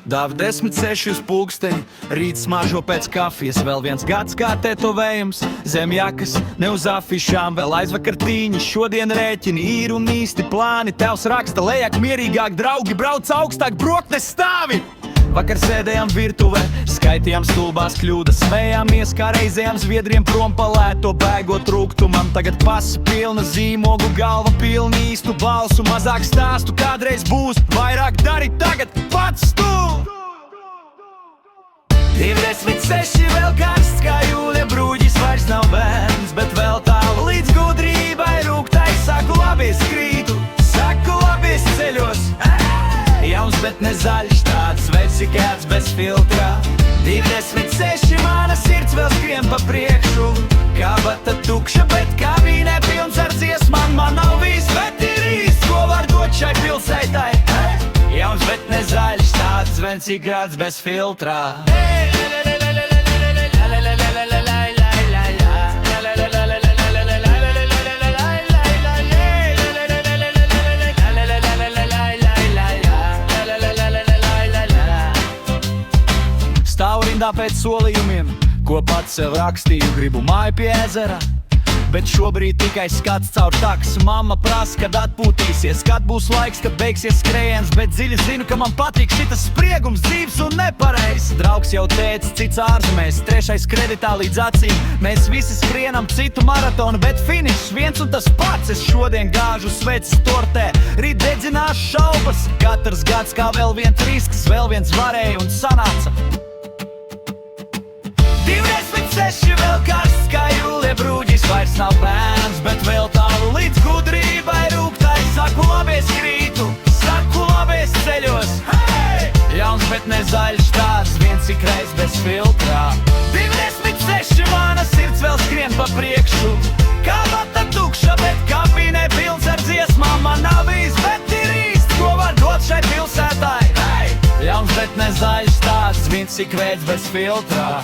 Dāv 10:06 uz pulksteņa, rīt smaržo pēc kafijas. Vēl viens gads kā tetovējums, zem jakas, ne uz afišām. Vēl aizvakar tīņi, šodien rēķini, ir un īsti plāni. Tevs raksta lejak mierīgāk, draugi brauc augstāk, broknes stāvi. Vakar sēdējām virtuvē, skaitījām stulbās kļūdas, smējāmies kā reizējām zviedriem prom pa lēto bēgot rūgtumam. Tagad pasa pilna zīmogu, galva pilna īstu balsu, mazāk stāstu kādreiz būs, vairāk dari tagad pats tu. 26 vēl karsts kā jūlija brūģis, vairs nav bērns, bet vēl tālu līdz gudrībai rūgtai. Saku labi, es krītu, saku labi, es ceļos. Jauns, bet ne zaļš, tāds veci kāds bez filtrā. 26 mana sirds vēl skrien pa priekšu, kabata tukša, bet kabīnē pilns ar dziesmām. Man nav viss, bet ir īsts, ko var dot šai pilsētai. Jauns, bet ne zaļš, tāds veci kāds bez filtrā. Stāvu rindā pēc solījumiem, ko pats sev rakstīju. Gribu māju pie ezera, bet šobrīd tikai skats caur taks. Mamma prasa, kad atpūtīsies, kad būs laiks, kad beigsies skrējiens. Bet dziļi zinu, ka man patīk šitas spriegums, dzīves un nepareizs. Draugs jau teica, cits ārzemēs, trešais kreditā līdz acīm. Mēs visi skrienam citu maratonu, bet finišs viens un tas pats. Es šodien gāžu sveces tortē, rīt dedzināšu šaubas. Katrs gads kā vēl viens risks, vēl viens varēja un sanāca. 26 vēl karsts kā jūlija brūģis, vairs nav bērns, bet vēl tālu līdz gudrībai rūgtai. Saku labi, es krītu, saku labi, es ceļos. Jauns, bet ne zaļš, tāds viens ikreiz bez filtrā. 26 mana sirds vēl skrien pa priekšu, kabata tukša, bet kabīnē pilns ar dziesmām. Man nav viss, bet ir īsts, ko var dot šai pilsētai. Jauns, bet ne zaļš, tāds viens ikreiz bez filtrā.